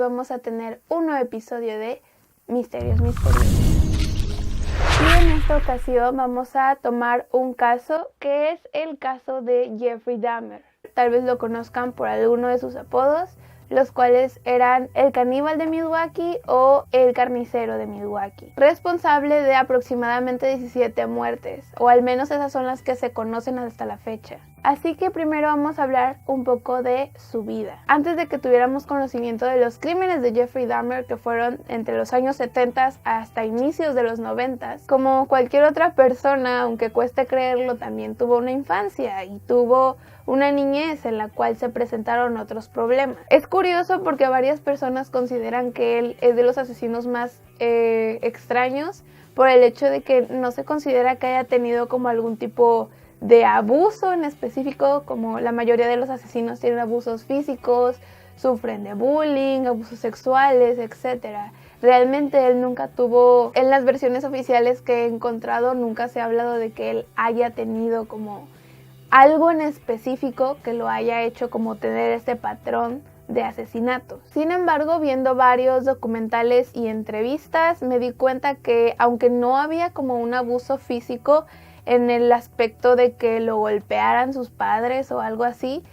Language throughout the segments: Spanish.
vamos a tener un nuevo episodio de Misterios Misteriosos. Y en esta ocasión vamos a tomar un caso que es el caso de Jeffrey Dahmer. Tal vez lo conozcan por alguno de sus apodos, los cuales eran el caníbal de Milwaukee o el carnicero de Milwaukee, responsable de aproximadamente 17 muertes, o al menos esas son las que se conocen hasta la fecha. Así que primero vamos a hablar un poco de su vida. Antes de que tuviéramos conocimiento de los crímenes de Jeffrey Dahmer, que fueron entre los años 70 hasta inicios de los 90, como cualquier otra persona, aunque cueste creerlo, también tuvo una infancia y tuvo una niñez en la cual se presentaron otros problemas. Es curioso porque varias personas consideran que él es de los asesinos más extraños por el hecho de que no se considera que haya tenido como algún tipo de abuso en específico, como la mayoría de los asesinos tienen abusos físicos, sufren de bullying, abusos sexuales, etc. Realmente él nunca tuvo, en las versiones oficiales que he encontrado, nunca se ha hablado de que él haya tenido como algo en específico que lo haya hecho como tener este patrón de asesinatos. Sin embargo, viendo varios documentales y entrevistas, me di cuenta que aunque no había como un abuso físico en el aspecto de que lo golpearan sus padres o algo así,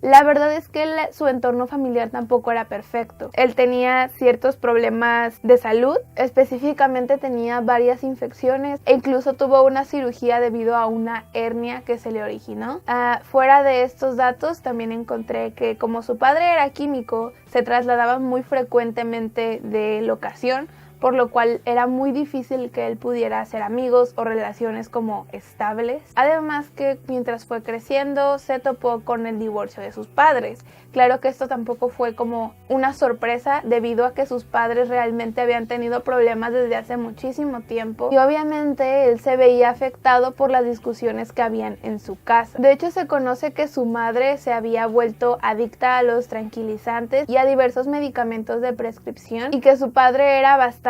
la verdad es que su entorno familiar tampoco era perfecto. Él tenía ciertos problemas de salud, específicamente tenía varias infecciones e incluso tuvo una cirugía debido a una hernia que se le originó. Fuera de estos datos, también encontré que como su padre era químico, se trasladaba muy frecuentemente de locación, por lo cual era muy difícil que él pudiera hacer amigos o relaciones como estables. Además que mientras fue creciendo se topó con el divorcio de sus padres. Claro que esto tampoco fue como una sorpresa debido a que sus padres realmente habían tenido problemas desde hace muchísimo tiempo y obviamente él se veía afectado por las discusiones que habían en su casa. De hecho, se conoce que su madre se había vuelto adicta a los tranquilizantes y a diversos medicamentos de prescripción y que su padre era bastante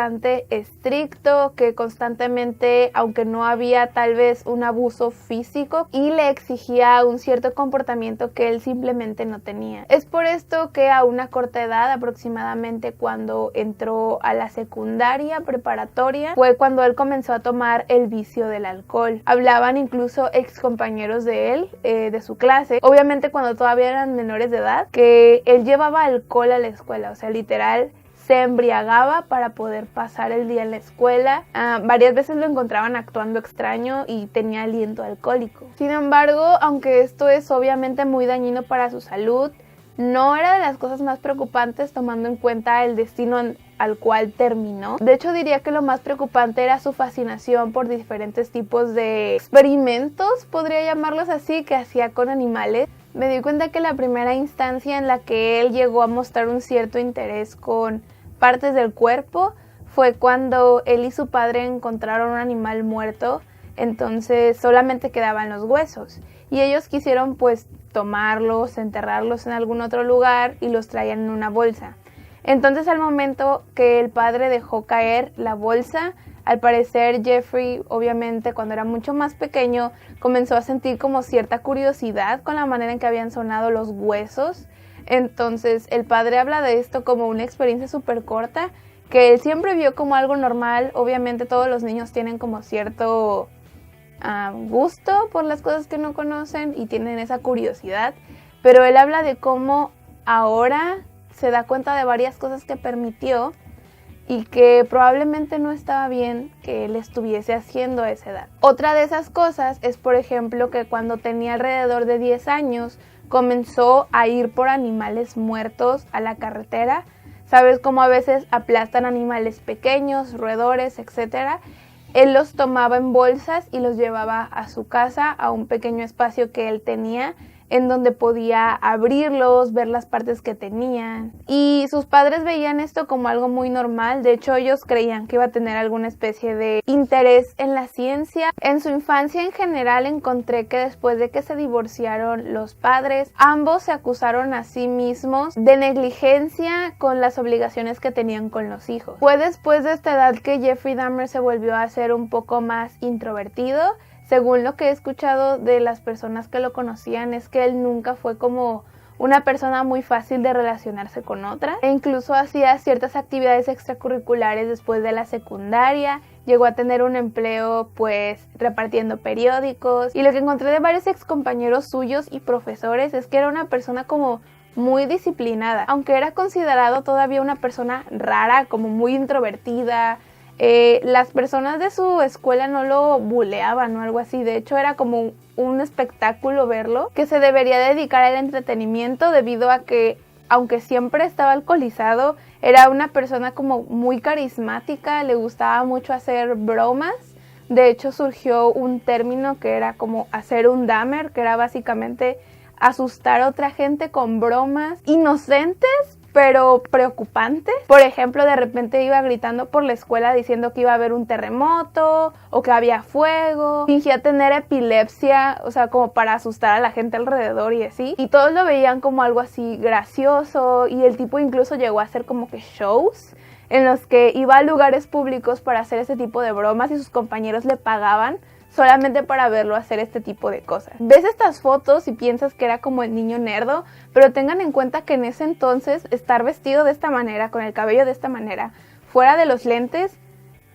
estricto, que constantemente, aunque no había tal vez un abuso físico, y le exigía un cierto comportamiento que él simplemente no tenía. Es por esto que a una corta edad, aproximadamente cuando entró a la secundaria preparatoria, fue cuando él comenzó a tomar el vicio del alcohol. Hablaban incluso ex compañeros de él, de su clase, obviamente cuando todavía eran menores de edad, que él llevaba alcohol a la escuela, o sea, literal, se embriagaba para poder pasar el día en la escuela. Varias veces lo encontraban actuando extraño y tenía aliento alcohólico. Sin embargo, aunque esto es obviamente muy dañino para su salud, no era de las cosas más preocupantes tomando en cuenta el destino al cual terminó. De hecho, diría que lo más preocupante era su fascinación por diferentes tipos de experimentos, podría llamarlos así, que hacía con animales. Me di cuenta que la primera instancia en la que él llegó a mostrar un cierto interés con partes del cuerpo fue cuando él y su padre encontraron un animal muerto, entonces solamente quedaban los huesos y ellos quisieron pues tomarlos, enterrarlos en algún otro lugar y los traían en una bolsa. Entonces al momento que el padre dejó caer la bolsa, al parecer Jeffrey, obviamente cuando era mucho más pequeño, comenzó a sentir como cierta curiosidad con la manera en que habían sonado los huesos. Entonces el padre habla de esto como una experiencia súper corta, que él siempre vio como algo normal. Obviamente todos los niños tienen como cierto gusto por las cosas que no conocen y tienen esa curiosidad, pero él habla de cómo ahora se da cuenta de varias cosas que permitió y que probablemente no estaba bien que él estuviese haciendo a esa edad. Otra de esas cosas es, por ejemplo, que cuando tenía alrededor de 10 años comenzó a ir por animales muertos a la carretera. ¿Sabes cómo a veces aplastan animales pequeños, roedores, etcétera? Él los tomaba en bolsas y los llevaba a su casa, a un pequeño espacio que él tenía, en donde podía abrirlos, ver las partes que tenían. Y sus padres veían esto como algo muy normal. De hecho, ellos creían que iba a tener alguna especie de interés en la ciencia. En su infancia en general encontré que después de que se divorciaron los padres, ambos se acusaron a sí mismos de negligencia con las obligaciones que tenían con los hijos. Fue después de esta edad que Jeffrey Dahmer se volvió a ser un poco más introvertido. Según lo que he escuchado de las personas que lo conocían, es que él nunca fue como una persona muy fácil de relacionarse con otra, e incluso hacía ciertas actividades extracurriculares después de la secundaria. Llegó a tener un empleo pues repartiendo periódicos, y lo que encontré de varios excompañeros suyos y profesores es que era una persona como muy disciplinada, aunque era considerado todavía una persona rara, como muy introvertida. Las personas de su escuela no lo buleaban o algo así, de hecho era como un espectáculo verlo, que se debería dedicar al entretenimiento debido a que, aunque siempre estaba alcoholizado, era una persona como muy carismática, le gustaba mucho hacer bromas. De hecho surgió un término que era como hacer un Dahmer, que era básicamente asustar a otra gente con bromas inocentes pero preocupantes. Por ejemplo, de repente iba gritando por la escuela diciendo que iba a haber un terremoto o que había fuego. Fingía tener epilepsia, o sea, como para asustar a la gente alrededor y así. Y todos lo veían como algo así gracioso, y el tipo incluso llegó a hacer como que shows en los que iba a lugares públicos para hacer ese tipo de bromas, y sus compañeros le pagaban solamente para verlo hacer este tipo de cosas. Ves estas fotos y piensas que era como el niño nerdo, pero tengan en cuenta que en ese entonces estar vestido de esta manera, con el cabello de esta manera, fuera de los lentes,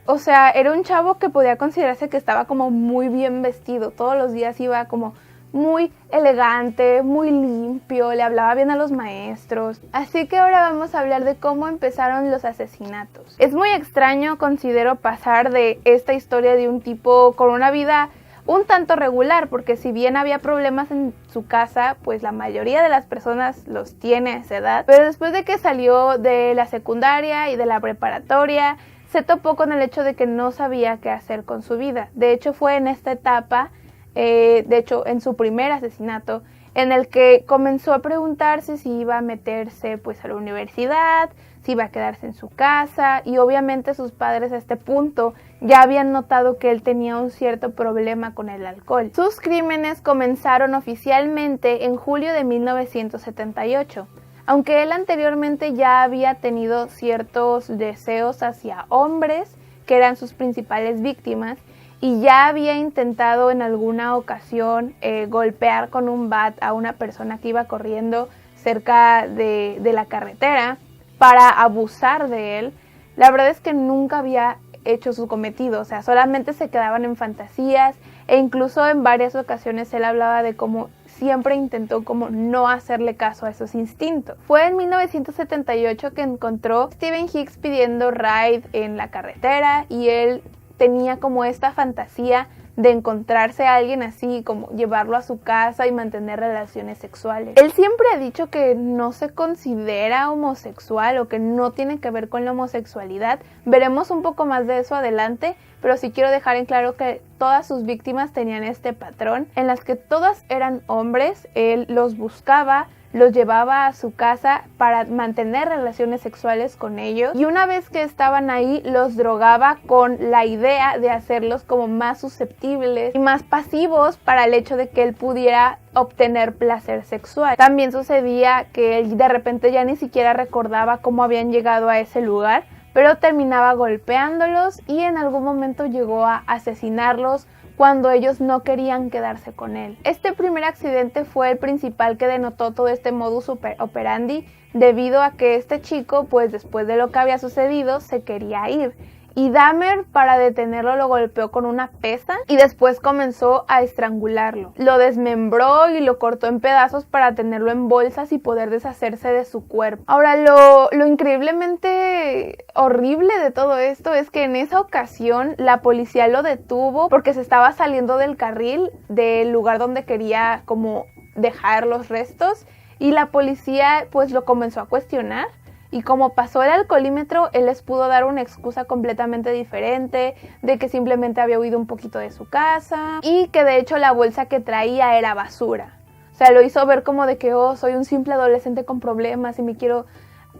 o sea, era un chavo que podía considerarse que estaba como muy bien vestido. Todos los días iba como muy elegante, muy limpio, le hablaba bien a los maestros. Así que ahora vamos a hablar de cómo empezaron los asesinatos. Es muy extraño, considero, pasar de esta historia de un tipo con una vida un tanto regular, porque si bien había problemas en su casa, pues la mayoría de las personas los tiene a esa edad, pero después de que salió de la secundaria y de la preparatoria, se topó con el hecho de que no sabía qué hacer con su vida. De hecho, fue en esta etapa, en su primer asesinato, en el que comenzó a preguntarse si iba a meterse pues a la universidad, si iba a quedarse en su casa, y obviamente sus padres a este punto ya habían notado que él tenía un cierto problema con el alcohol. Sus crímenes comenzaron oficialmente en julio de 1978, aunque él anteriormente ya había tenido ciertos deseos hacia hombres, que eran sus principales víctimas, y ya había intentado en alguna ocasión golpear con un bat a una persona que iba corriendo cerca de la carretera para abusar de él. La verdad es que nunca había hecho su cometido, o sea, solamente se quedaban en fantasías, e incluso en varias ocasiones él hablaba de cómo siempre intentó como no hacerle caso a esos instintos. Fue en 1978 que encontró a Stephen Hicks pidiendo ride en la carretera, y él tenía como esta fantasía de encontrarse a alguien así, como llevarlo a su casa y mantener relaciones sexuales. Él siempre ha dicho que no se considera homosexual o que no tiene que ver con la homosexualidad. Veremos un poco más de eso adelante, pero sí quiero dejar en claro que todas sus víctimas tenían este patrón, en las que todas eran hombres. Él los buscaba, los llevaba a su casa para mantener relaciones sexuales con ellos, y una vez que estaban ahí los drogaba con la idea de hacerlos como más susceptibles y más pasivos para el hecho de que él pudiera obtener placer sexual. También sucedía que él de repente ya ni siquiera recordaba cómo habían llegado a ese lugar, pero terminaba golpeándolos, y en algún momento llegó a asesinarlos cuando ellos no querían quedarse con él. Este primer accidente fue el principal que denotó todo este modus operandi, debido a que este chico, pues después de lo que había sucedido, se quería ir. Y Dahmer, para detenerlo, lo golpeó con una pesa y después comenzó a estrangularlo. Lo desmembró y lo cortó en pedazos para tenerlo en bolsas y poder deshacerse de su cuerpo. Ahora, lo increíblemente horrible de todo esto es que en esa ocasión la policía lo detuvo porque se estaba saliendo del carril del lugar donde quería como dejar los restos, y la policía pues lo comenzó a cuestionar. Y como pasó el alcoholímetro, él les pudo dar una excusa completamente diferente, de que simplemente había huido un poquito de su casa y que de hecho la bolsa que traía era basura. O sea, lo hizo ver como de que, oh, soy un simple adolescente con problemas y me quiero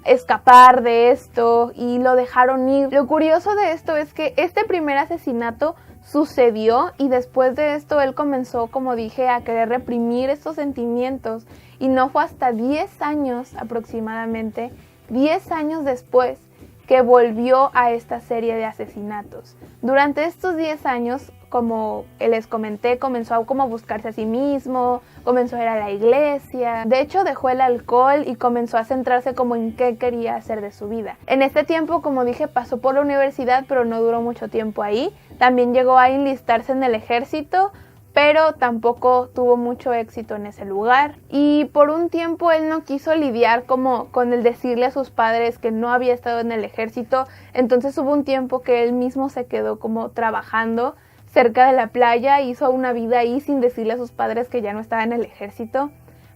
escapar de esto, y lo dejaron ir. Lo curioso de esto es que este primer asesinato sucedió, y después de esto él comenzó, como dije, a querer reprimir estos sentimientos, y no fue hasta 10 años aproximadamente, 10 años después, que volvió a esta serie de asesinatos. Durante estos 10 años, como les comenté, comenzó a como buscarse a sí mismo, comenzó a ir a la iglesia, de hecho dejó el alcohol y comenzó a centrarse como en qué quería hacer de su vida. En este tiempo, como dije, pasó por la universidad, pero no duró mucho tiempo ahí. También llegó a enlistarse en el ejército, pero tampoco tuvo mucho éxito en ese lugar. Y por un tiempo él no quiso lidiar como con el decirle a sus padres que no había estado en el ejército, entonces hubo un tiempo que él mismo se quedó como trabajando cerca de la playa, hizo una vida ahí sin decirle a sus padres que ya no estaba en el ejército.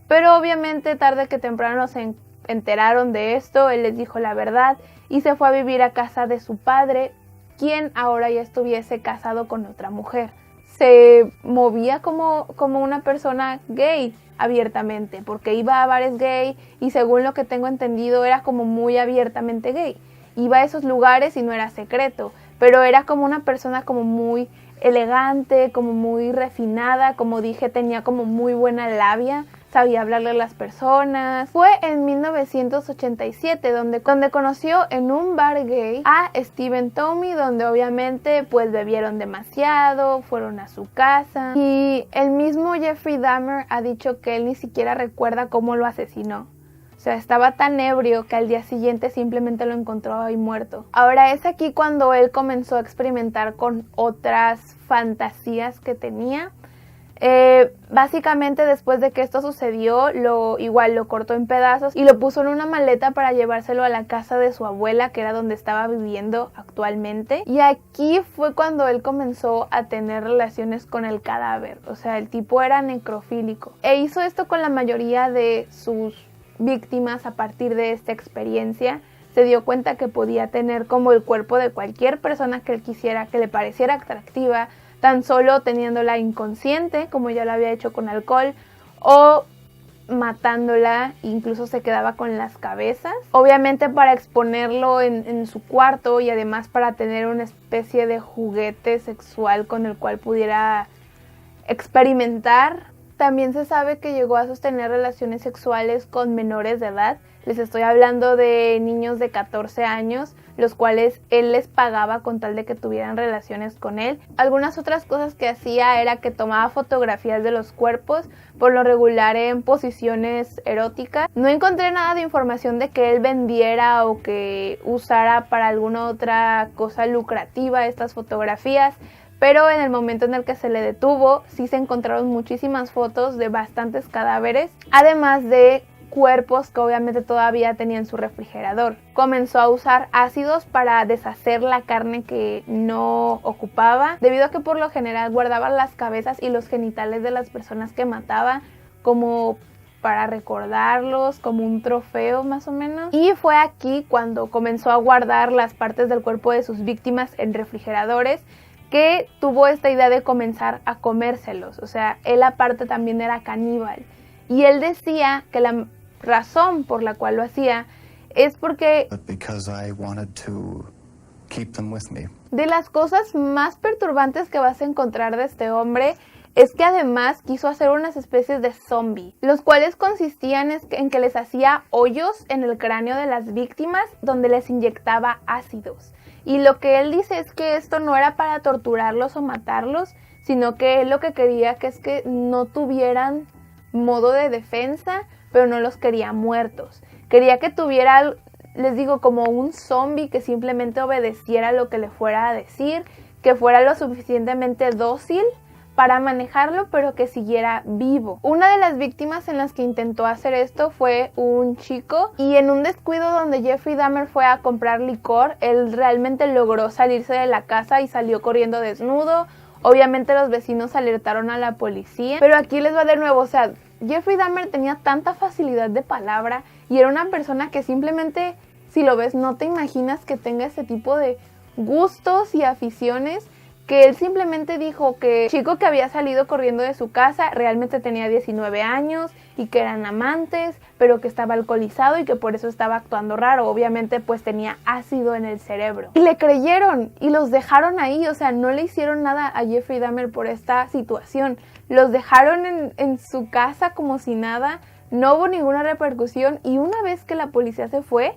Pero obviamente tarde que temprano se enteraron de esto, él les dijo la verdad y se fue a vivir a casa de su padre, quien ahora ya estuviese casado con otra mujer. Se movía como una persona gay abiertamente, porque iba a bares gay y según lo que tengo entendido era como muy abiertamente gay. Iba a esos lugares y no era secreto, pero era como una persona como muy elegante, como muy refinada, como dije, tenía como muy buena labia, sabía hablarle a las personas. Fue en 1987 donde conoció en un bar gay a Stephen Toomey, donde obviamente pues bebieron demasiado, fueron a su casa y el mismo Jeffrey Dahmer ha dicho que él ni siquiera recuerda cómo lo asesinó. O sea, estaba tan ebrio que al día siguiente simplemente lo encontró ahí muerto. Ahora es aquí cuando él comenzó a experimentar con otras fantasías que tenía. Básicamente después de que esto sucedió, lo cortó en pedazos y lo puso en una maleta para llevárselo a la casa de su abuela, que era donde estaba viviendo actualmente. Y aquí fue cuando él comenzó a tener relaciones con el cadáver. O sea, el tipo era necrofílico. E hizo esto con la mayoría de sus víctimas. A partir de esta experiencia se dio cuenta que podía tener como el cuerpo de cualquier persona que él quisiera, que le pareciera atractiva, tan solo teniéndola inconsciente, como ya lo había hecho con alcohol, o matándola, incluso se quedaba con las cabezas, obviamente para exponerlo en su cuarto y además para tener una especie de juguete sexual con el cual pudiera experimentar. También se sabe que llegó a sostener relaciones sexuales con menores de edad. Les estoy hablando de niños de 14 años, los cuales él les pagaba con tal de que tuvieran relaciones con él. Algunas otras cosas que hacía era que tomaba fotografías de los cuerpos, por lo regular en posiciones eróticas. No encontré nada de información de que él vendiera o que usara para alguna otra cosa lucrativa estas fotografías. Pero en el momento en el que se le detuvo, sí se encontraron muchísimas fotos de bastantes cadáveres, además de cuerpos que obviamente todavía tenía en su refrigerador. Comenzó a usar ácidos para deshacer la carne que no ocupaba, debido a que por lo general guardaba las cabezas y los genitales de las personas que mataba como para recordarlos, como un trofeo más o menos. Y fue aquí cuando comenzó a guardar las partes del cuerpo de sus víctimas en refrigeradores, que tuvo esta idea de comenzar a comérselos. O sea, él aparte también era caníbal. Y él decía que la razón por la cual lo hacía es porque de las cosas más perturbantes que vas a encontrar de este hombre es que además quiso hacer unas especies de zombie, los cuales consistían en que les hacía hoyos en el cráneo de las víctimas donde les inyectaba ácidos. Y lo que él dice es que esto no era para torturarlos o matarlos, sino que él lo que quería es que no tuvieran modo de defensa, pero no los quería muertos. Quería que tuviera, les digo, como un zombie que simplemente obedeciera lo que le fuera a decir, que fuera lo suficientemente dócil para manejarlo, pero que siguiera vivo. Una de las víctimas en las que intentó hacer esto fue un chico, y en un descuido donde Jeffrey Dahmer fue a comprar licor, él realmente logró salirse de la casa y salió corriendo desnudo. Obviamente los vecinos alertaron a la policía, pero aquí les va de nuevo, o sea, Jeffrey Dahmer tenía tanta facilidad de palabra y era una persona que simplemente, si lo ves, no te imaginas que tenga ese tipo de gustos y aficiones, que él simplemente dijo que el chico que había salido corriendo de su casa realmente tenía 19 años y que eran amantes, pero que estaba alcoholizado y que por eso estaba actuando raro. Obviamente pues tenía ácido en el cerebro. Y le creyeron y los dejaron ahí, o sea, no le hicieron nada a Jeffrey Dahmer por esta situación. Los dejaron en su casa como si nada, no hubo ninguna repercusión, y una vez que la policía se fue,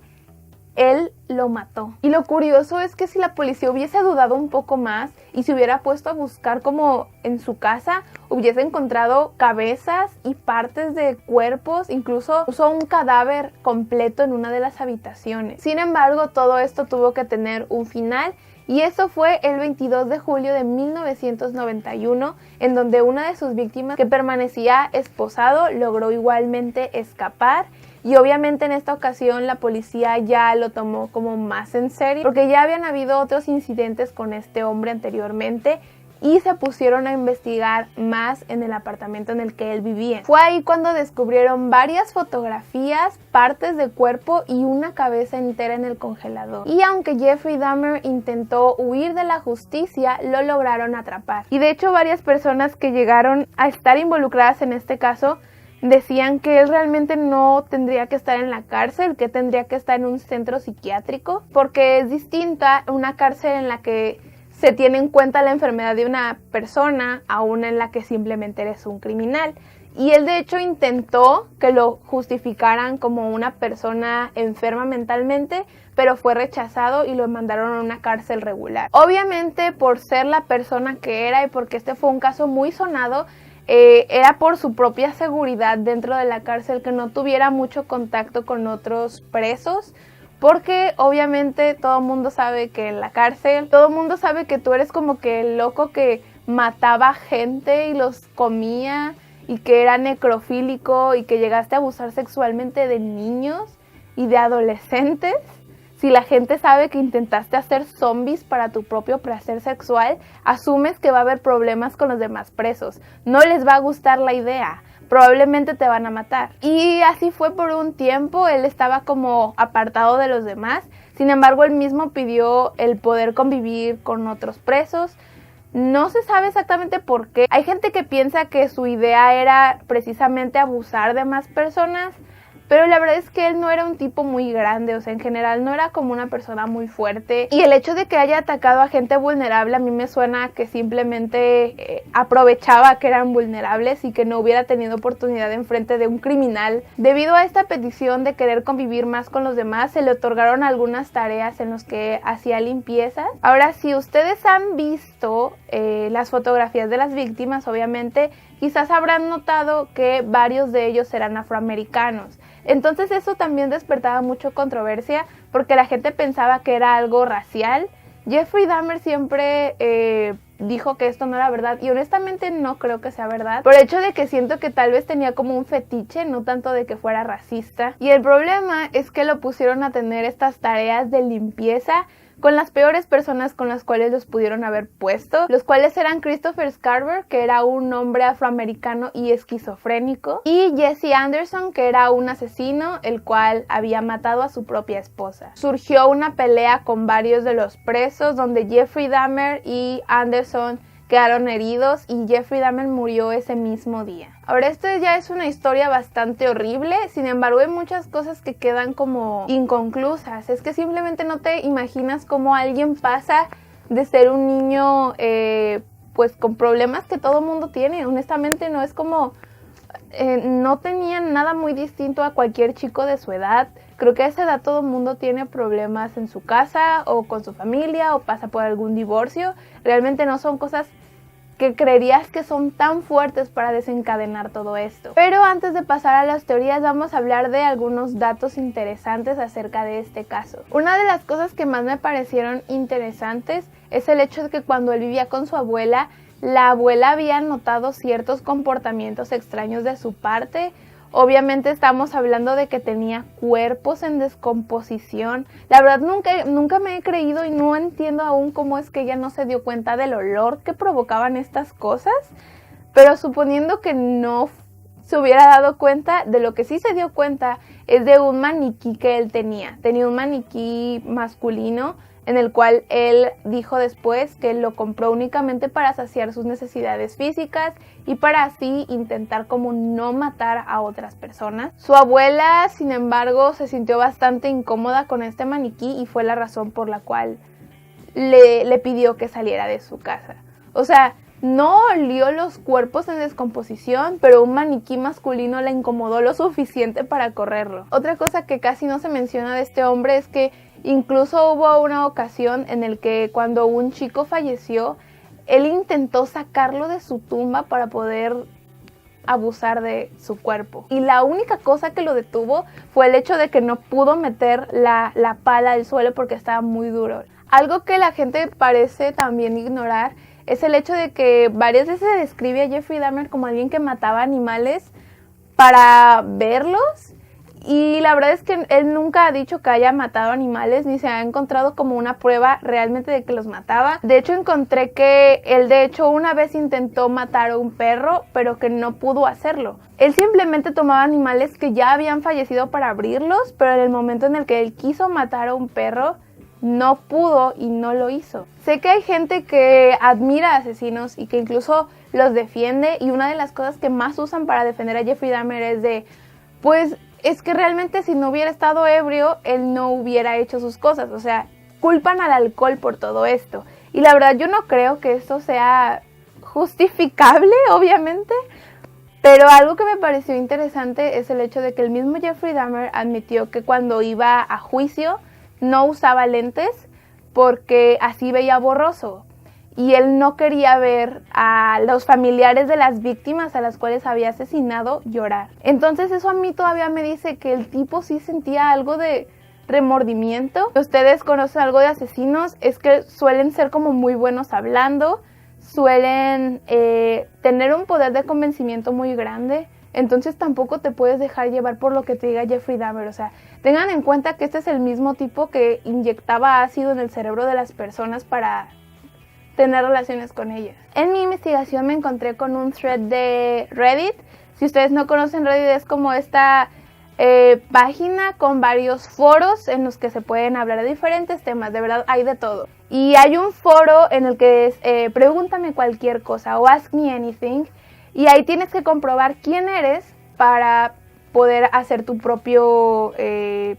él lo mató. Y lo curioso es que si la policía hubiese dudado un poco más y se hubiera puesto a buscar como en su casa, hubiese encontrado cabezas y partes de cuerpos, incluso un cadáver completo en una de las habitaciones. Sin embargo, todo esto tuvo que tener un final. Y eso fue el 22 de julio de 1991, en donde una de sus víctimas, que permanecía esposado, logró igualmente escapar. Y obviamente en esta ocasión la policía ya lo tomó como más en serio, porque ya habían habido otros incidentes con este hombre anteriormente y se pusieron a investigar más en el apartamento en el que él vivía. Fue ahí cuando descubrieron varias fotografías, partes de cuerpo y una cabeza entera en el congelador. Y aunque Jeffrey Dahmer intentó huir de la justicia, lo lograron atrapar. Y de hecho varias personas que llegaron a estar involucradas en este caso decían que él realmente no tendría que estar en la cárcel, que tendría que estar en un centro psiquiátrico, porque es distinta una cárcel en la que se tiene en cuenta la enfermedad de una persona a una en la que simplemente eres un criminal. Y él de hecho intentó que lo justificaran como una persona enferma mentalmente, pero fue rechazado y lo mandaron a una cárcel regular. Obviamente por ser la persona que era y porque este fue un caso muy sonado, era por su propia seguridad dentro de la cárcel que no tuviera mucho contacto con otros presos, porque obviamente todo el mundo sabe que en la cárcel, todo el mundo sabe que tú eres como que el loco que mataba gente y los comía y que era necrofílico y que llegaste a abusar sexualmente de niños y de adolescentes. Si la gente sabe que intentaste hacer zombies para tu propio placer sexual, asumes que va a haber problemas con los demás presos. No les va a gustar la idea. Probablemente te van a matar. Y así fue por un tiempo. Él estaba como apartado de los demás. Sin embargo, él mismo pidió el poder convivir con otros presos. No se sabe exactamente por qué. Hay gente que piensa que su idea era precisamente abusar de más personas, pero la verdad es que él no era un tipo muy grande, o sea, en general no era como una persona muy fuerte. Y el hecho de que haya atacado a gente vulnerable a mí me suena que simplemente aprovechaba que eran vulnerables y que no hubiera tenido oportunidad enfrente de un criminal. Debido a esta petición de querer convivir más con los demás, se le otorgaron algunas tareas en las que hacía limpiezas. Ahora, si ustedes han visto las fotografías de las víctimas, obviamente, quizás habrán notado que varios de ellos eran afroamericanos. Entonces eso también despertaba mucha controversia porque la gente pensaba que era algo racial. Jeffrey Dahmer siempre dijo que esto no era verdad y honestamente no creo que sea verdad, por el hecho de que siento que tal vez tenía como un fetiche, no tanto de que fuera racista. Y el problema es que lo pusieron a tener estas tareas de limpieza con las peores personas con las cuales los pudieron haber puesto, los cuales eran Christopher Scarver, que era un hombre afroamericano y esquizofrénico, y Jesse Anderson, que era un asesino, el cual había matado a su propia esposa. Surgió una pelea con varios de los presos, donde Jeffrey Dahmer y Anderson quedaron heridos y Jeffrey Dahmer murió ese mismo día. Ahora, esto ya es una historia bastante horrible, sin embargo hay muchas cosas que quedan como inconclusas. Es que simplemente no te imaginas cómo alguien pasa de ser un niño pues con problemas que todo mundo tiene. Honestamente no es como... no tenían nada muy distinto a cualquier chico de su edad. Creo que a esa edad todo el mundo tiene problemas en su casa o con su familia o pasa por algún divorcio. Realmente no son cosas que creerías que son tan fuertes para desencadenar todo esto. Pero antes de pasar a las teorías, vamos a hablar de algunos datos interesantes acerca de este caso. Una de las cosas que más me parecieron interesantes es el hecho de que cuando él vivía con su abuela, la abuela había notado ciertos comportamientos extraños de su parte. Obviamente estamos hablando de que tenía cuerpos en descomposición. La verdad nunca me he creído y no entiendo aún cómo es que ella no se dio cuenta del olor que provocaban estas cosas. Pero suponiendo que no se hubiera dado cuenta, de lo que sí se dio cuenta es de un maniquí que él tenía. Tenía un maniquí masculino en el cual él dijo después que lo compró únicamente para saciar sus necesidades físicas y para así intentar como no matar a otras personas. Su abuela, sin embargo, se sintió bastante incómoda con este maniquí y fue la razón por la cual le pidió que saliera de su casa. O sea, no olió los cuerpos en descomposición, pero un maniquí masculino la incomodó lo suficiente para correrlo. Otra cosa que casi no se menciona de este hombre es que Incluso hubo una ocasión en el que cuando un chico falleció, él intentó sacarlo de su tumba para poder abusar de su cuerpo. Y la única cosa que lo detuvo fue el hecho de que no pudo meter la pala al suelo porque estaba muy duro. Algo que la gente parece también ignorar es el hecho de que varias veces se describe a Jeffrey Dahmer como alguien que mataba animales para verlos. Y la verdad es que él nunca ha dicho que haya matado animales, ni se ha encontrado como una prueba realmente de que los mataba. De hecho, encontré que él de hecho una vez intentó matar a un perro, pero que no pudo hacerlo. Él simplemente tomaba animales que ya habían fallecido para abrirlos, pero en el momento en el que él quiso matar a un perro, no pudo y no lo hizo. Sé que hay gente que admira a asesinos y que incluso los defiende, y una de las cosas que más usan para defender a Jeffrey Dahmer es de, pues, es que realmente si no hubiera estado ebrio, él no hubiera hecho sus cosas. O sea, culpan al alcohol por todo esto. Y la verdad yo no creo que esto sea justificable, obviamente. Pero algo que me pareció interesante es el hecho de que el mismo Jeffrey Dahmer admitió que cuando iba a juicio no usaba lentes porque así veía borroso. Y él no quería ver a los familiares de las víctimas a las cuales había asesinado llorar. Entonces eso a mí todavía me dice que el tipo sí sentía algo de remordimiento. Ustedes conocen algo de asesinos, es que suelen ser como muy buenos hablando, suelen tener un poder de convencimiento muy grande. Entonces tampoco te puedes dejar llevar por lo que te diga Jeffrey Dahmer. O sea, tengan en cuenta que este es el mismo tipo que inyectaba ácido en el cerebro de las personas para tener relaciones con ellas. En mi investigación me encontré con un thread de Reddit. Si ustedes no conocen Reddit, es como esta página con varios foros en los que se pueden hablar de diferentes temas. De verdad hay de todo. Y hay un foro en el que es pregúntame cualquier cosa o ask me anything. Y ahí tienes que comprobar quién eres para poder hacer tu propio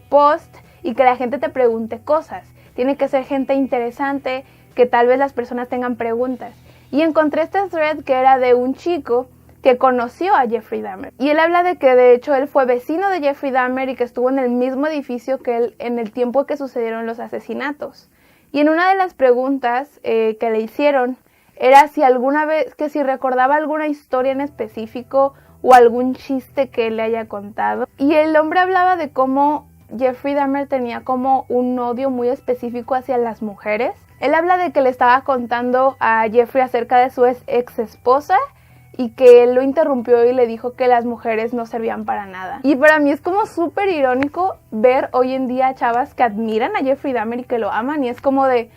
post y que la gente te pregunte cosas. Tiene que ser gente interesante, que tal vez las personas tengan preguntas. Y encontré este thread que era de un chico que conoció a Jeffrey Dahmer. Y él habla de que de hecho él fue vecino de Jeffrey Dahmer y que estuvo en el mismo edificio que él en el tiempo que sucedieron los asesinatos. Y en una de las preguntas que le hicieron era si alguna vez, que si recordaba alguna historia en específico o algún chiste que él le haya contado. Y el hombre hablaba de cómo Jeffrey Dahmer tenía como un odio muy específico hacia las mujeres. Él habla de que le estaba contando a Jeffrey acerca de su ex esposa y que él lo interrumpió y le dijo que las mujeres no servían para nada. Y para mí es como súper irónico ver hoy en día chavas que admiran a Jeffrey Dahmer y que lo aman, y es como de,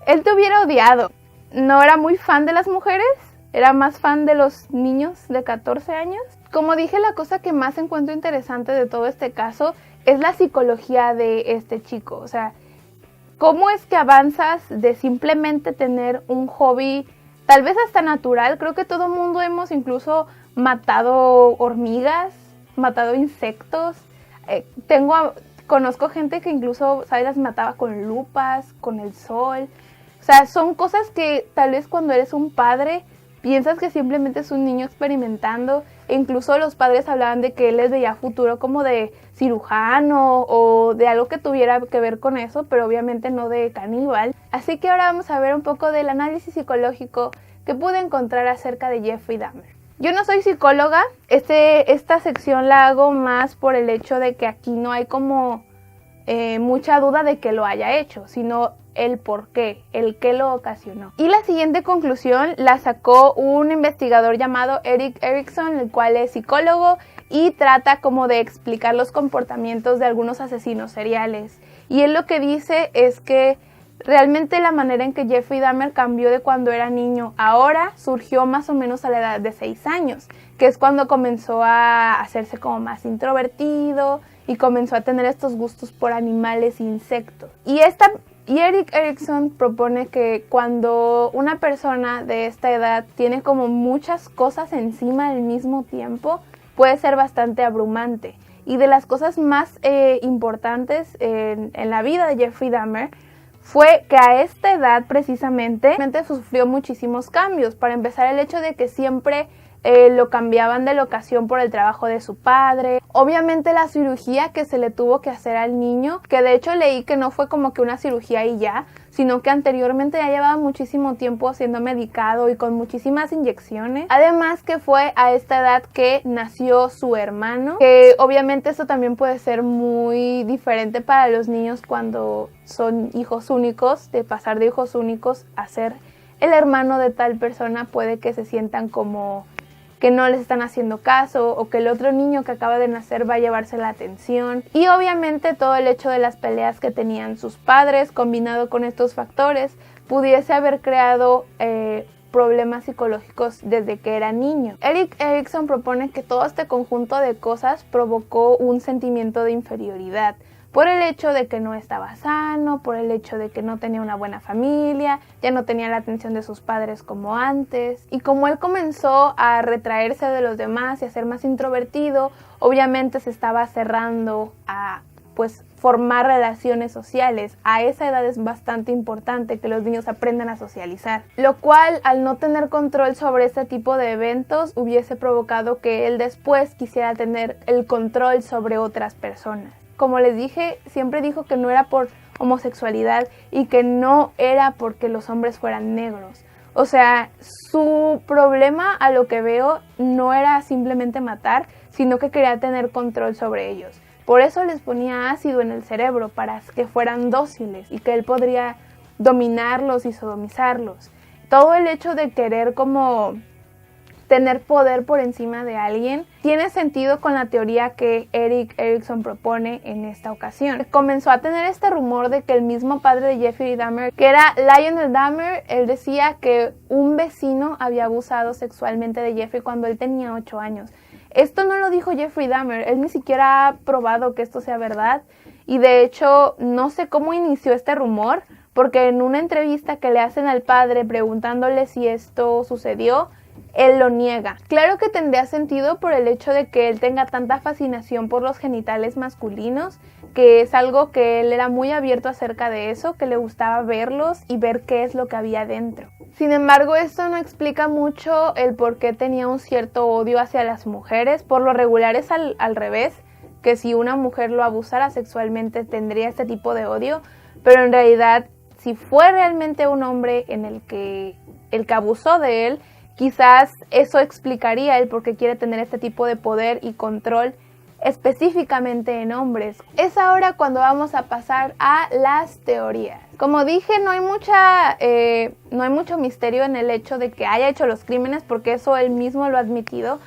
él te hubiera odiado. No era muy fan de las mujeres, era más fan de los niños de 14 años. Como dije, la cosa que más encuentro interesante de todo este caso es la psicología de este chico. O sea, ¿cómo es que avanzas de simplemente tener un hobby, tal vez hasta natural? Creo que todo el mundo hemos incluso matado hormigas, matado insectos. Conozco gente que incluso, ¿sabes?, las mataba con lupas, con el sol. O sea, son cosas que tal vez cuando eres un padre piensas que simplemente es un niño experimentando. E incluso los padres hablaban de que él les veía futuro como de cirujano o de algo que tuviera que ver con eso, pero obviamente no de caníbal. Así que ahora vamos a ver un poco del análisis psicológico que pude encontrar acerca de Jeffrey Dahmer. Yo no soy psicóloga, esta sección la hago más por el hecho de que aquí no hay como mucha duda de que lo haya hecho, sino el por qué, el qué lo ocasionó. Y la siguiente conclusión la sacó un investigador llamado Erik Erikson, el cual es psicólogo y trata como de explicar los comportamientos de algunos asesinos seriales. Y él lo que dice es que realmente la manera en que Jeffrey Dahmer cambió de cuando era niño ahora surgió más o menos a la edad de 6 años, que es cuando comenzó a hacerse como más introvertido y comenzó a tener estos gustos por animales e insectos. Y Erik Erikson propone que cuando una persona de esta edad tiene como muchas cosas encima al mismo tiempo, puede ser bastante abrumante. Y de las cosas más importantes en la vida de Jeffrey Dahmer fue que a esta edad precisamente sufrió muchísimos cambios. Para empezar, el hecho de que siempre lo cambiaban de locación por el trabajo de su padre. Obviamente la cirugía que se le tuvo que hacer al niño, que de hecho leí que no fue como que una cirugía y ya, sino que anteriormente ya llevaba muchísimo tiempo siendo medicado y con muchísimas inyecciones. Además que fue a esta edad que nació su hermano, que obviamente esto también puede ser muy diferente para los niños cuando son hijos únicos, de pasar de hijos únicos a ser el hermano de tal persona. Puede que se sientan como que no les están haciendo caso o que el otro niño que acaba de nacer va a llevarse la atención. Y obviamente todo el hecho de las peleas que tenían sus padres combinado con estos factores pudiese haber creado problemas psicológicos desde que era niño. Erik Erikson propone que todo este conjunto de cosas provocó un sentimiento de inferioridad por el hecho de que no estaba sano, por el hecho de que no tenía una buena familia, ya no tenía la atención de sus padres como antes. Y como él comenzó a retraerse de los demás y a ser más introvertido, obviamente se estaba cerrando a formar relaciones sociales. A esa edad es bastante importante que los niños aprendan a socializar, lo cual, al no tener control sobre este tipo de eventos, hubiese provocado que él después quisiera tener el control sobre otras personas. Como les dije, siempre dijo que no era por homosexualidad y que no era porque los hombres fueran negros. O sea, su problema, a lo que veo, no era simplemente matar, sino que quería tener control sobre ellos. Por eso les ponía ácido en el cerebro, para que fueran dóciles y que él podría dominarlos y sodomizarlos. Todo el hecho de querer como tener poder por encima de alguien tiene sentido con la teoría que Erik Erikson propone en esta ocasión. Comenzó a tener este rumor de que el mismo padre de Jeffrey Dahmer, que era Lionel Dahmer, él decía que un vecino había abusado sexualmente de Jeffrey cuando él tenía 8 años. Esto no lo dijo Jeffrey Dahmer, él ni siquiera ha probado que esto sea verdad, y de hecho no sé cómo inició este rumor, porque en una entrevista que le hacen al padre preguntándole si esto sucedió, él lo niega. Claro que tendría sentido por el hecho de que él tenga tanta fascinación por los genitales masculinos, que es algo que él era muy abierto acerca de eso, que le gustaba verlos y ver qué es lo que había dentro. Sin embargo, esto no explica mucho el por qué tenía un cierto odio hacia las mujeres. Por lo regular es al revés, que si una mujer lo abusara sexualmente tendría este tipo de odio, pero en realidad si fue realmente un hombre en el que abusó de él, quizás eso explicaría el por qué quiere tener este tipo de poder y control específicamente en hombres. Es ahora cuando vamos a pasar a las teorías. Como dije, no hay mucho misterio en el hecho de que haya hecho los crímenes, porque eso él mismo lo ha admitido,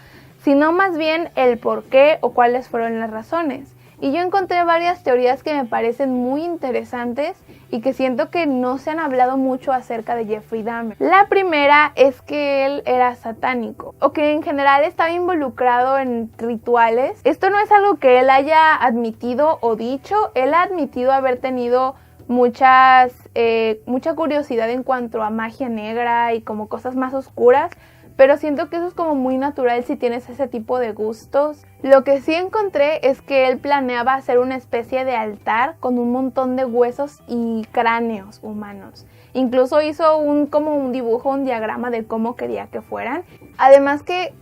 sino más bien el por qué o cuáles fueron las razones. Y yo encontré varias teorías que me parecen muy interesantes y que siento que no se han hablado mucho acerca de Jeffrey Dahmer. La primera es que él era satánico, o que en general estaba involucrado en rituales. Esto no es algo que él haya admitido o dicho, él ha admitido haber tenido mucha curiosidad en cuanto a magia negra y como cosas más oscuras, pero siento que eso es como muy natural si tienes ese tipo de gustos. Lo que sí encontré es que él planeaba hacer una especie de altar con un montón de huesos y cráneos humanos. Incluso hizo como un dibujo, un diagrama de cómo quería que fueran. Además que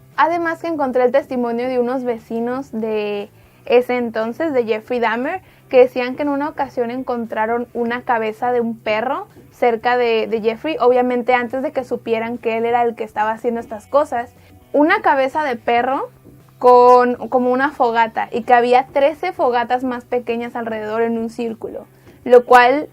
encontré el testimonio de unos vecinos de ese entonces, de Jeffrey Dahmer, que decían que en una ocasión encontraron una cabeza de un perro cerca de Jeffrey, obviamente antes de que supieran que él era el que estaba haciendo estas cosas. Una cabeza de perro como una fogata, y que había 13 fogatas más pequeñas alrededor en un círculo, lo cual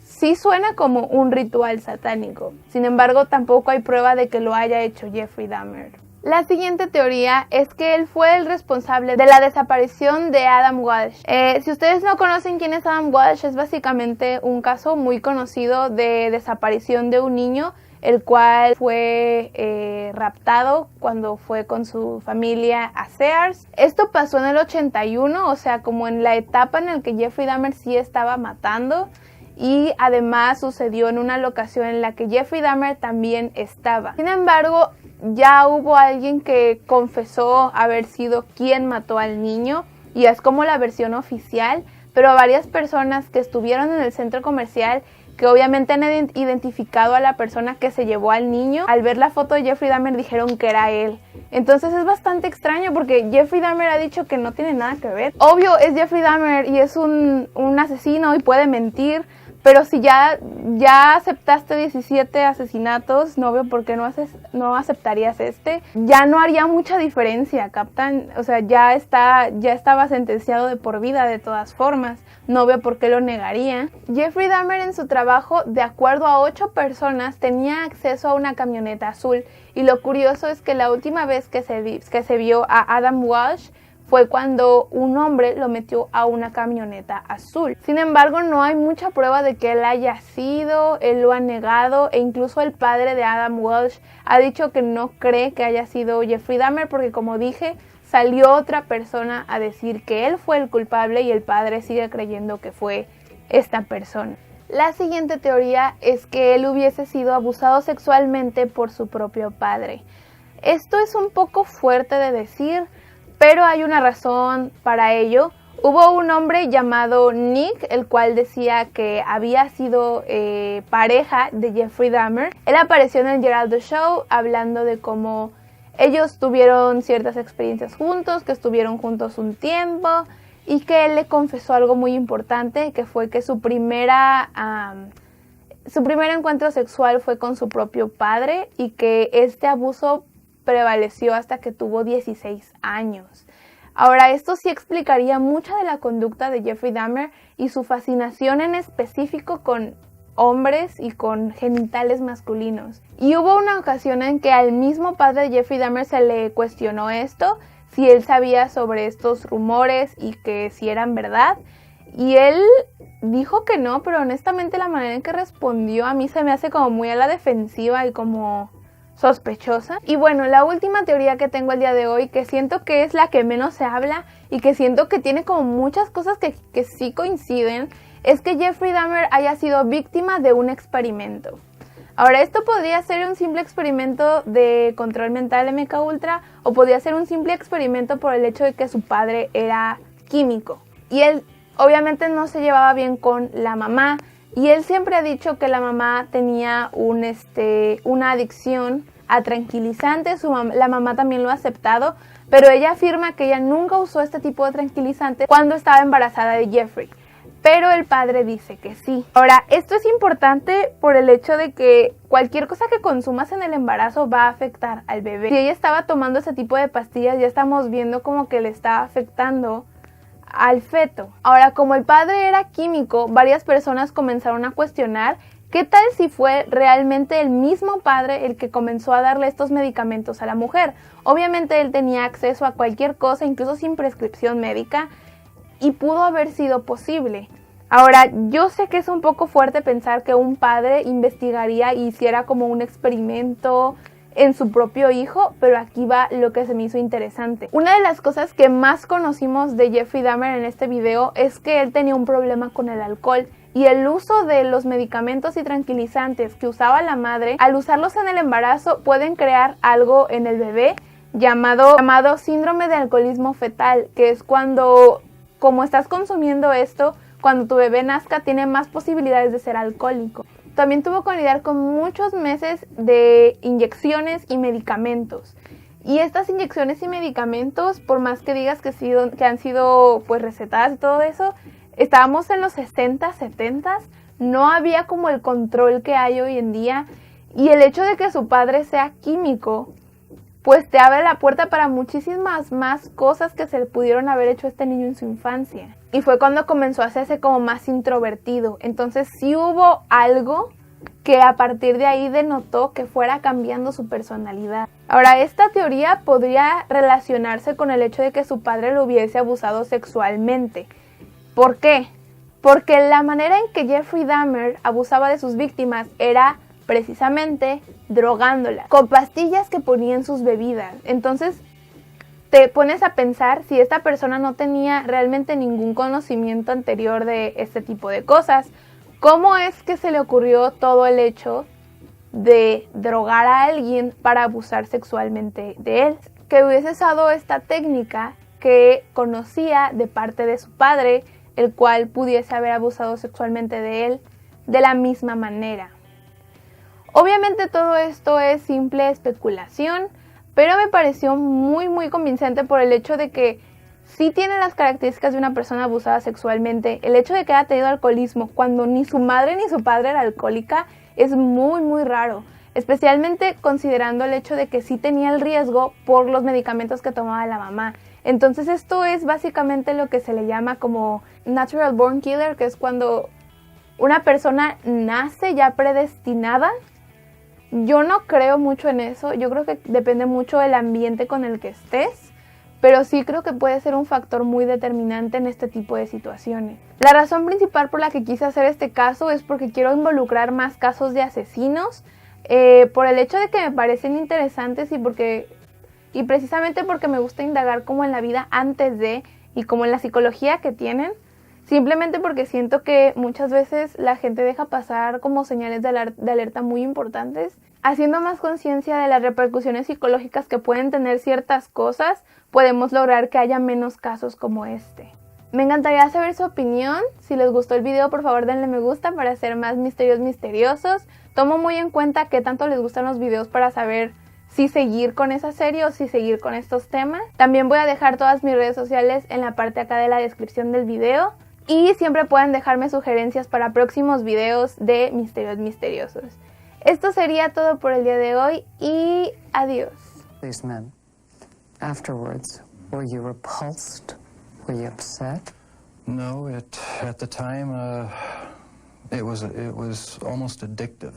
sí suena como un ritual satánico. Sin embargo, tampoco hay prueba de que lo haya hecho Jeffrey Dahmer. La siguiente teoría es que él fue el responsable de la desaparición de Adam Walsh. Si ustedes no conocen quién es Adam Walsh, es básicamente un caso muy conocido de desaparición de un niño, el cual fue raptado cuando fue con su familia a Sears. Esto pasó en el 81, o sea, como en la etapa en la que Jeffrey Dahmer sí estaba matando. Y además sucedió en una locación en la que Jeffrey Dahmer también estaba. Sin embargo, ya hubo alguien que confesó haber sido quien mató al niño, y es como la versión oficial, pero varias personas que estuvieron en el centro comercial que obviamente han identificado a la persona que se llevó al niño. Al ver la foto de Jeffrey Dahmer dijeron que era él. Entonces es bastante extraño porque Jeffrey Dahmer ha dicho que no tiene nada que ver. Obvio, es Jeffrey Dahmer y es un asesino y puede mentir, pero si ya aceptaste 17 asesinatos, no veo por qué no aceptarías este. Ya no haría mucha diferencia, ¿captan? O sea, ya estaba sentenciado de por vida de todas formas. No veo por qué lo negaría. Jeffrey Dahmer en su trabajo, de acuerdo a 8 personas, tenía acceso a una camioneta azul. Y lo curioso es que la última vez que se vio a Adam Walsh fue cuando un hombre lo metió a una camioneta azul. Sin embargo, no hay mucha prueba de que él haya sido, él lo ha negado, e incluso el padre de Adam Walsh ha dicho que no cree que haya sido Jeffrey Dahmer porque, como dije, salió otra persona a decir que él fue el culpable y el padre sigue creyendo que fue esta persona. La siguiente teoría es que él hubiese sido abusado sexualmente por su propio padre. Esto es un poco fuerte de decir, pero hay una razón para ello. Hubo un hombre llamado Nick, el cual decía que había sido pareja de Jeffrey Dahmer. Él apareció en el Geraldo Show hablando de cómo ellos tuvieron ciertas experiencias juntos, que estuvieron juntos un tiempo y que él le confesó algo muy importante, que fue que su primer encuentro sexual fue con su propio padre y que este abuso prevaleció hasta que tuvo 16 años. Ahora, esto sí explicaría mucha de la conducta de Jeffrey Dahmer y su fascinación en específico con hombres y con genitales masculinos. Y hubo una ocasión en que al mismo padre de Jeffrey Dahmer se le cuestionó esto, si él sabía sobre estos rumores y que si eran verdad. Y él dijo que no, pero honestamente la manera en que respondió a mí se me hace como muy a la defensiva y como sospechosa. Y bueno, la última teoría que tengo el día de hoy, que siento que es la que menos se habla y que siento que tiene como muchas cosas que sí coinciden, es que Jeffrey Dahmer haya sido víctima de un experimento. Ahora, esto podría ser un simple experimento de control mental MKUltra o podría ser un simple experimento por el hecho de que su padre era químico. Y él obviamente no se llevaba bien con la mamá y él siempre ha dicho que la mamá tenía una adicción a tranquilizantes. La mamá también lo ha aceptado, pero ella afirma que ella nunca usó este tipo de tranquilizantes cuando estaba embarazada de Jeffrey. Pero el padre dice que sí. Ahora, esto es importante por el hecho de que cualquier cosa que consumas en el embarazo va a afectar al bebé. Si ella estaba tomando ese tipo de pastillas, ya estamos viendo como que le está afectando al feto. Ahora, como el padre era químico, varias personas comenzaron a cuestionar qué tal si fue realmente el mismo padre el que comenzó a darle estos medicamentos a la mujer. Obviamente él tenía acceso a cualquier cosa, incluso sin prescripción médica, y pudo haber sido posible. Ahora, yo sé que es un poco fuerte pensar que un padre investigaría y hiciera como un experimento en su propio hijo, pero aquí va lo que se me hizo interesante. Una de las cosas que más conocimos de Jeffrey Dahmer en este video es que él tenía un problema con el alcohol y el uso de los medicamentos y tranquilizantes que usaba la madre, al usarlos en el embarazo pueden crear algo en el bebé llamado síndrome de alcoholismo fetal, que es cuando, como estás consumiendo esto, cuando tu bebé nazca tiene más posibilidades de ser alcohólico. También tuvo que lidiar con muchos meses de inyecciones y medicamentos. Y estas inyecciones y medicamentos, por más que digas que han sido pues recetadas y todo eso, estábamos en los 60, 70, no había como el control que hay hoy en día. Y el hecho de que su padre sea químico, pues te abre la puerta para muchísimas más cosas que se le pudieron haber hecho a este niño en su infancia. Y fue cuando comenzó a hacerse como más introvertido. Entonces sí hubo algo que a partir de ahí denotó que fuera cambiando su personalidad. Ahora, esta teoría podría relacionarse con el hecho de que su padre lo hubiese abusado sexualmente. ¿Por qué? Porque la manera en que Jeffrey Dahmer abusaba de sus víctimas era precisamente drogándolas con pastillas que ponía en sus bebidas. Entonces te pones a pensar si esta persona no tenía realmente ningún conocimiento anterior de este tipo de cosas. ¿Cómo es que se le ocurrió todo el hecho de drogar a alguien para abusar sexualmente de él? Que hubiese usado esta técnica que conocía de parte de su padre, el cual pudiese haber abusado sexualmente de él, de la misma manera. Obviamente todo esto es simple especulación, pero me pareció muy convincente por el hecho de que sí tiene las características de una persona abusada sexualmente. El hecho de que haya tenido alcoholismo cuando ni su madre ni su padre era alcohólica es muy raro, especialmente considerando el hecho de que sí tenía el riesgo por los medicamentos que tomaba la mamá. Entonces esto es básicamente lo que se le llama como natural born killer, que es cuando una persona nace ya predestinada. Yo no creo mucho en eso, yo creo que depende mucho del ambiente con el que estés, pero sí creo que puede ser un factor muy determinante en este tipo de situaciones. La razón principal por la que quise hacer este caso es porque quiero involucrar más casos de asesinos, por el hecho de que me parecen interesantes y precisamente porque me gusta indagar como en la vida antes de y como en la psicología que tienen. Simplemente porque siento que muchas veces la gente deja pasar como señales de alerta muy importantes. Haciendo más conciencia de las repercusiones psicológicas que pueden tener ciertas cosas, podemos lograr que haya menos casos como este. Me encantaría saber su opinión. Si les gustó el video, por favor denle me gusta para hacer más misterios misteriosos. Tomo muy en cuenta qué tanto les gustan los videos para saber si seguir con esa serie o si seguir con estos temas. También voy a dejar todas mis redes sociales en la parte acá de la descripción del video. Y siempre pueden dejarme sugerencias para próximos videos de misterios misteriosos. Esto sería todo por el día de hoy y adiós. These men, afterwards, were you repulsed? Were you upset? No, at the time, it was almost addictive.